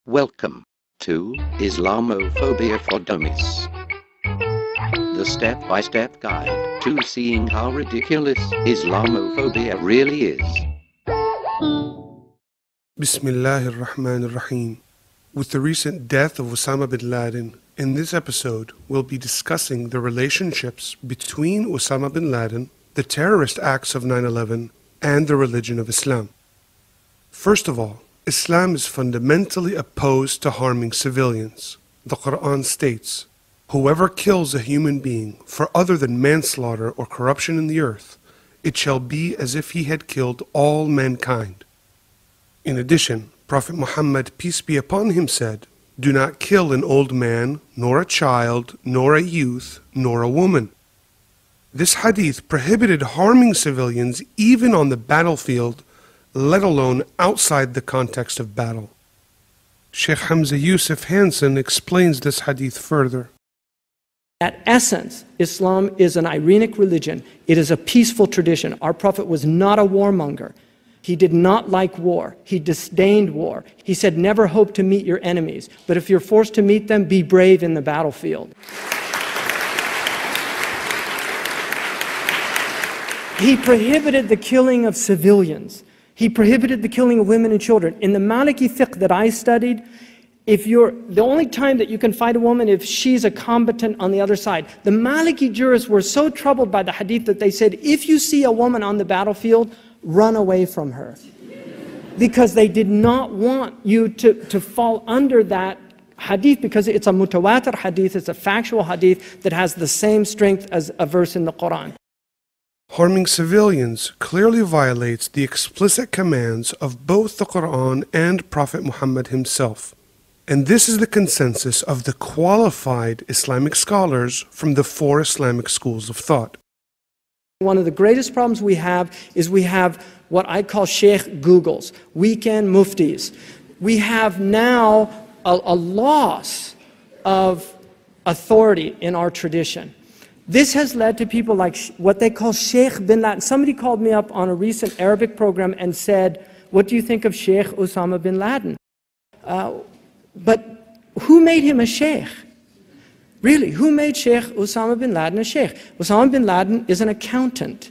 Welcome to Islamophobia for Dummies, the step-by-step guide to seeing how ridiculous Islamophobia really is. Bismillahir Rahmanir Rahim. With the recent death of Osama bin Laden, in this episode we'll be discussing the relationships between Osama bin Laden, the terrorist acts of 9/11, and the religion of Islam. First of all, Islam is fundamentally opposed to harming civilians. The Quran states, "Whoever kills a human being for other than manslaughter or corruption in the earth, it shall be as if he had killed all mankind." In addition, Prophet Muhammad, peace be upon him, said, "Do not kill an old man, nor a child, nor a youth, nor a woman." This hadith prohibited harming civilians even on the battlefield, let alone outside the context of battle. Sheikh Hamza Yusuf Hansen explains this hadith further. At essence, Islam is an Iranic religion. It is a peaceful tradition. Our Prophet was not a warmonger. He did not like war. He disdained war. He said, never hope to meet your enemies, but if you're forced to meet them, be brave in the battlefield. He prohibited the killing of civilians. He prohibited the killing of women and children. In the Maliki fiqh that I studied, the only time that you can fight a woman if she's a combatant on the other side. The Maliki jurists were so troubled by the hadith that they said, if you see a woman on the battlefield, run away from her. Because they did not want you to fall under that hadith, because it's a mutawatir hadith, it's a factual hadith that has the same strength as a verse in the Quran. Harming civilians clearly violates the explicit commands of both the Quran and Prophet Muhammad himself. And this is the consensus of the qualified Islamic scholars from the four Islamic schools of thought. One of the greatest problems we have is we have what I call Sheikh Googles, weekend muftis. We have now a loss of authority in our tradition. This has led to people like what they call Sheikh bin Laden. Somebody called me up on a recent Arabic program and said, what do you think of Sheikh Osama bin Laden? But who made him a sheikh? Really, who made Sheikh Osama bin Laden a sheikh? Osama bin Laden is an accountant.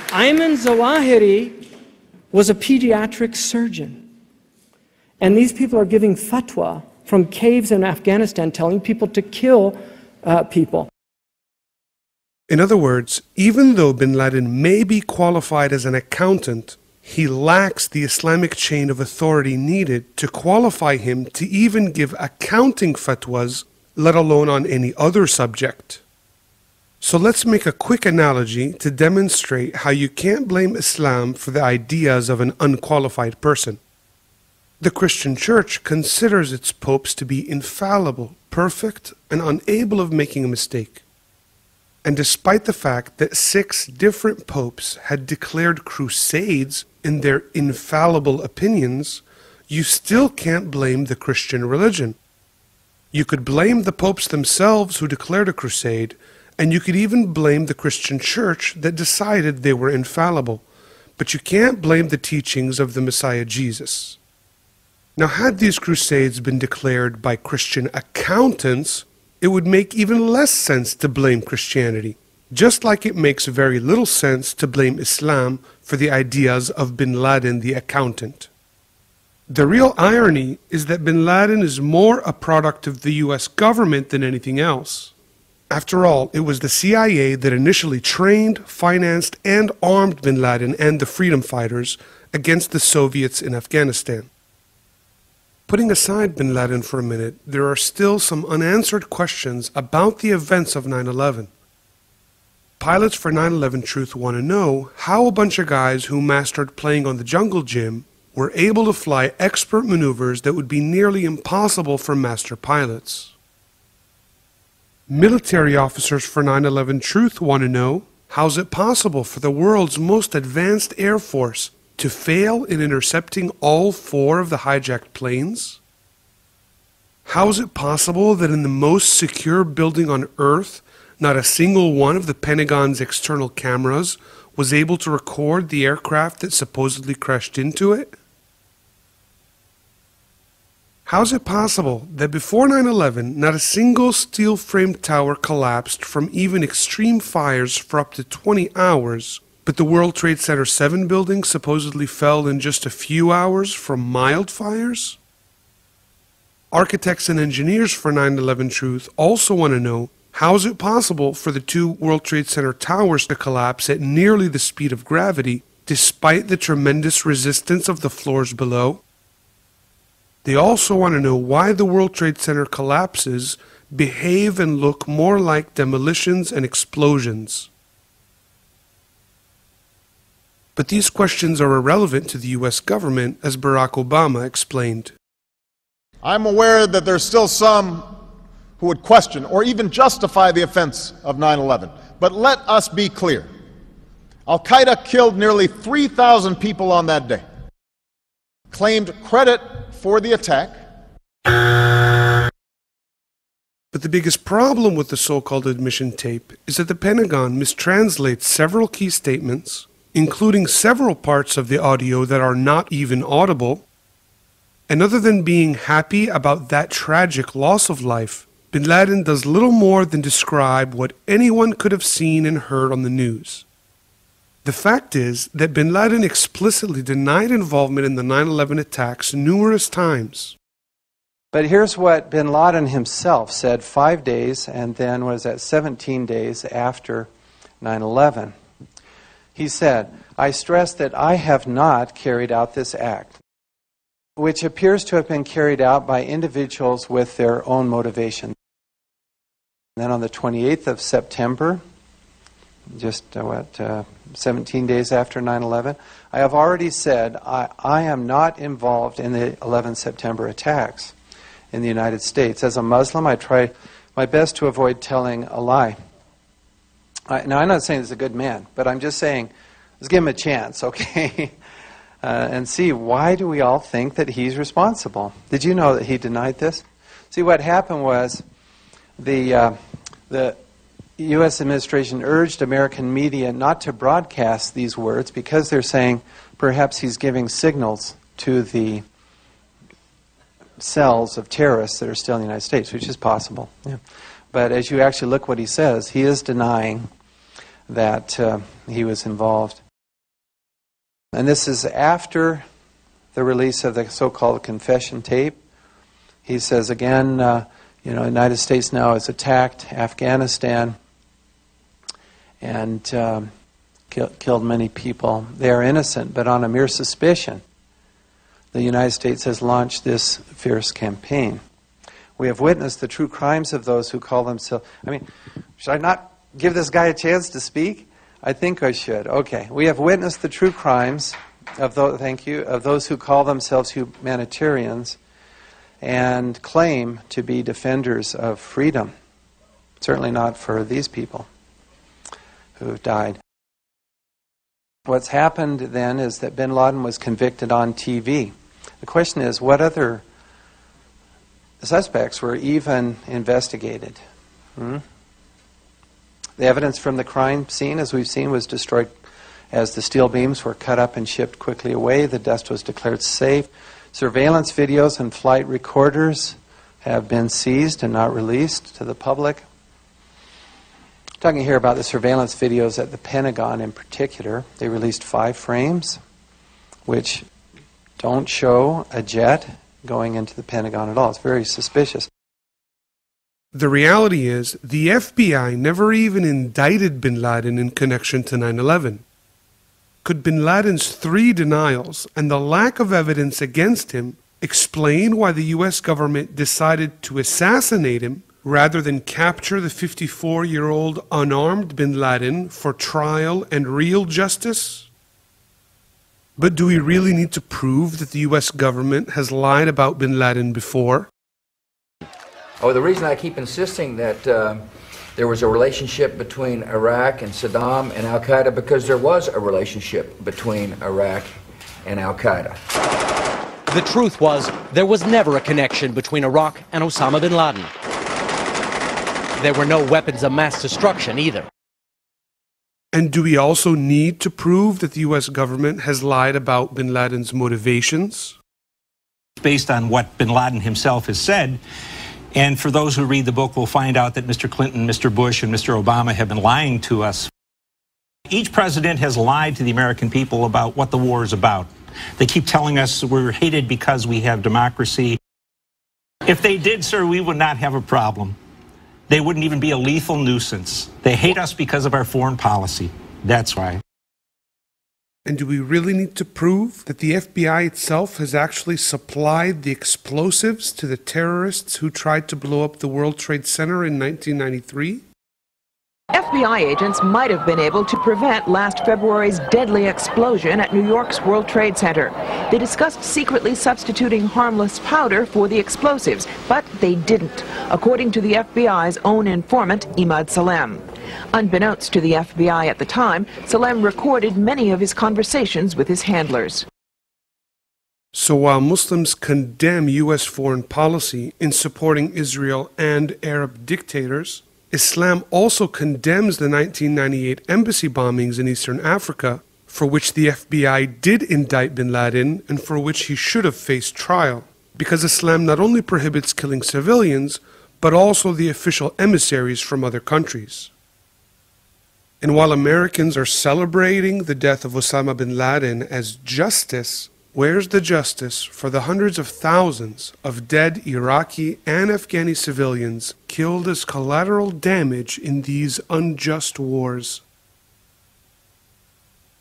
Ayman Zawahiri was a pediatric surgeon. And these people are giving fatwa from caves in Afghanistan telling people to kill people. In other words, even though bin Laden may be qualified as an accountant, he lacks the Islamic chain of authority needed to qualify him to even give accounting fatwas, let alone on any other subject. So let's make a quick analogy to demonstrate how you can't blame Islam for the ideas of an unqualified person. The Christian Church considers its popes to be infallible, perfect, and unable of making a mistake. And despite the fact that 6 different popes had declared crusades in their infallible opinions, you still can't blame the Christian religion. You could blame the popes themselves who declared a crusade, and you could even blame the Christian Church that decided they were infallible. But you can't blame the teachings of the Messiah Jesus. Now, had these crusades been declared by Christian accountants, it would make even less sense to blame Christianity, just like it makes very little sense to blame Islam for the ideas of bin Laden the accountant. The real irony is that bin Laden is more a product of the US government than anything else. After all, it was the CIA that initially trained, financed, and armed bin Laden and the freedom fighters against the Soviets in Afghanistan. Putting aside bin Laden for a minute, there are still some unanswered questions about the events of 9/11. Pilots for 9/11 Truth want to know how a bunch of guys who mastered playing on the jungle gym were able to fly expert maneuvers that would be nearly impossible for master pilots. Military officers for 9/11 Truth want to know, how is it possible for the world's most advanced air force to fail in intercepting all 4 of the hijacked planes? How is it possible that in the most secure building on Earth, not a single one of the Pentagon's external cameras was able to record the aircraft that supposedly crashed into it? How is it possible that before 9/11, not a single steel-framed tower collapsed from even extreme fires for up to 20 hours, but the World Trade Center 7 building supposedly fell in just a few hours from mild fires? Architects and engineers for 9/11 Truth also want to know, how is it possible for the two World Trade Center towers to collapse at nearly the speed of gravity, despite the tremendous resistance of the floors below? They also want to know why the World Trade Center collapses behave and look more like demolitions and explosions. But these questions are irrelevant to the US government, as Barack Obama explained. I'm aware that there's still some who would question or even justify the offense of 9/11. But let us be clear. al-Qaeda killed nearly 3,000 people on that day, claimed credit for the attack. But the biggest problem with the so-called admission tape is that the Pentagon mistranslates several key statements, including several parts of the audio that are not even audible. And other than being happy about that tragic loss of life, bin Laden does little more than describe what anyone could have seen and heard on the news. The fact is that bin Laden explicitly denied involvement in the 9/11 attacks numerous times. But here's what bin Laden himself said 5 days and then, 17 days after 9/11. He said, "I stress that I have not carried out this act, which appears to have been carried out by individuals with their own motivation." Then on the 28th of September, just 17 days after 9/11, I have already said I am not involved in the 11 September attacks in the United States. As a Muslim, I try my best to avoid telling a lie. Now, I'm not saying he's a good man, but I'm just saying, let's give him a chance, okay? And see, why do we all think that he's responsible? Did you know that he denied this? See, what happened was the U.S. administration urged American media not to broadcast these words because they're saying perhaps he's giving signals to the cells of terrorists that are still in the United States, which is possible. Yeah. But as you actually look what he says, he is denying that he was involved. And this is after the release of the so-called confession tape. He says again, the United States now has attacked Afghanistan and killed many people. They are innocent, but on a mere suspicion, the United States has launched this fierce campaign. We have witnessed the true crimes of those who call themselves... should I not give this guy a chance to speak? I think I should. Okay. We have witnessed the true crimes of those who call themselves humanitarians and claim to be defenders of freedom. Certainly not for these people who have died. What's happened then is that bin Laden was convicted on TV. The question is, what other suspects were even investigated? The evidence from the crime scene, as we've seen, was destroyed as the steel beams were cut up and shipped quickly away. The dust was declared safe. Surveillance videos and flight recorders have been seized and not released to the public. I'm talking here about the surveillance videos at the Pentagon in particular. They released 5 frames, which don't show a jet going into the Pentagon at all. It's very suspicious. The reality is, the FBI never even indicted bin Laden in connection to 9/11. Could bin Laden's 3 denials and the lack of evidence against him explain why the US government decided to assassinate him rather than capture the 54-year-old unarmed bin Laden for trial and real justice? But do we really need to prove that the US government has lied about bin Laden before? Oh, the reason I keep insisting that there was a relationship between Iraq and Saddam and al-Qaeda, because there was a relationship between Iraq and al-Qaeda. The truth was, there was never a connection between Iraq and Osama bin Laden. There were no weapons of mass destruction either. And do we also need to prove that the US government has lied about bin Laden's motivations? Based on what bin Laden himself has said, and for those who read the book will find out that Mr. Clinton, Mr. Bush, and Mr. Obama have been lying to us. Each president has lied to the American people about what the war is about. They keep telling us we're hated because we have democracy. If they did, sir, we would not have a problem. They wouldn't even be a lethal nuisance. They hate us because of our foreign policy. That's why. And do we really need to prove that the FBI itself has actually supplied the explosives to the terrorists who tried to blow up the World Trade Center in 1993? FBI agents might have been able to prevent last February's deadly explosion at New York's World Trade Center. They discussed secretly substituting harmless powder for the explosives, but they didn't, according to the FBI's own informant, Imad Salem. Unbeknownst to the FBI at the time, Salem recorded many of his conversations with his handlers. So while Muslims condemn U.S. foreign policy in supporting Israel and Arab dictators, Islam also condemns the 1998 embassy bombings in Eastern Africa, for which the FBI did indict bin Laden and for which he should have faced trial, because Islam not only prohibits killing civilians, but also the official emissaries from other countries. And while Americans are celebrating the death of Osama bin Laden as justice, where's the justice for the hundreds of thousands of dead Iraqi and Afghani civilians killed as collateral damage in these unjust wars?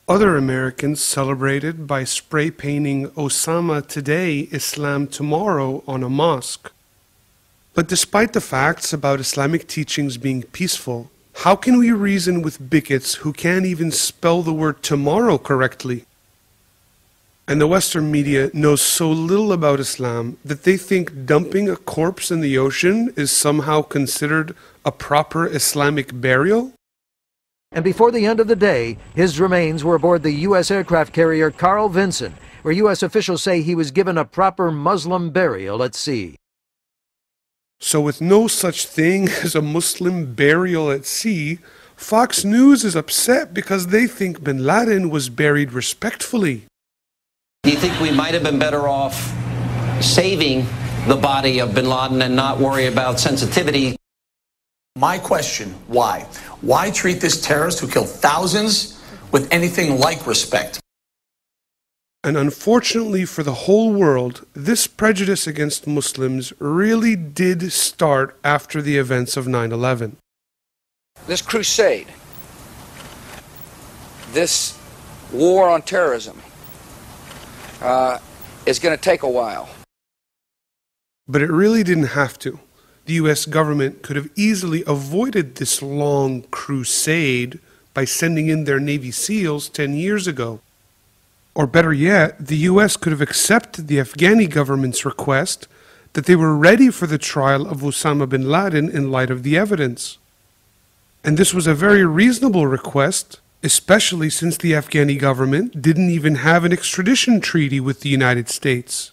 Other Americans celebrated by spray painting Osama today, Islam tomorrow on a mosque. But despite the facts about Islamic teachings being peaceful, how can we reason with bigots who can't even spell the word tomorrow correctly? And the Western media knows so little about Islam that they think dumping a corpse in the ocean is somehow considered a proper Islamic burial? And before the end of the day, his remains were aboard the U.S. aircraft carrier Carl Vinson, where U.S. officials say he was given a proper Muslim burial at sea. So with no such thing as a Muslim burial at sea, Fox News is upset because they think bin Laden was buried respectfully. Do you think we might have been better off saving the body of bin Laden and not worry about sensitivity? My question, why? Why treat this terrorist who killed thousands with anything like respect? And unfortunately for the whole world, this prejudice against Muslims really did start after the events of 9/11. This crusade, this war on terrorism, is going to take a while. But it really didn't have to. The US government could have easily avoided this long crusade by sending in their Navy SEALs 10 years ago. Or better yet, the US could have accepted the Afghani government's request that they were ready for the trial of Osama bin Laden in light of the evidence. And this was a very reasonable request, especially since the Afghani government didn't even have an extradition treaty with the United States.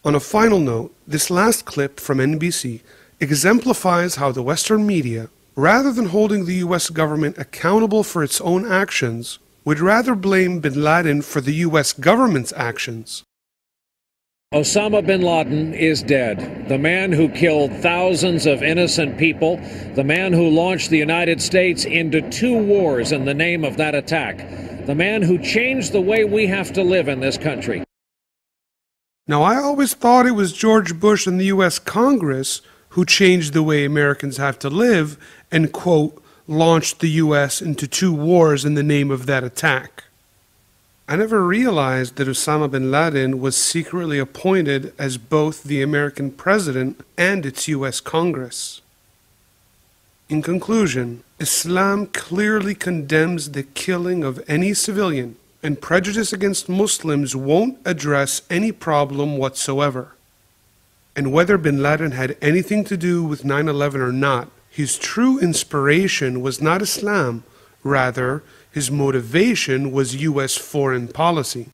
On a final note, this last clip from NBC exemplifies how the Western media, rather than holding the US government accountable for its own actions, would rather blame bin Laden for the US government's actions. Osama bin Laden is dead. The man who killed thousands of innocent people, the man who launched the United States into 2 wars in the name of that attack, the man who changed the way we have to live in this country. Now, I always thought it was George Bush and the US Congress who changed the way Americans have to live and, quote, launched the US into 2 wars in the name of that attack. I never realized that Osama bin Laden was secretly appointed as both the American president and its US Congress. In conclusion, Islam clearly condemns the killing of any civilian, and prejudice against Muslims won't address any problem whatsoever. And whether bin Laden had anything to do with 9/11 or not, his true inspiration was not Islam, rather, his motivation was US foreign policy.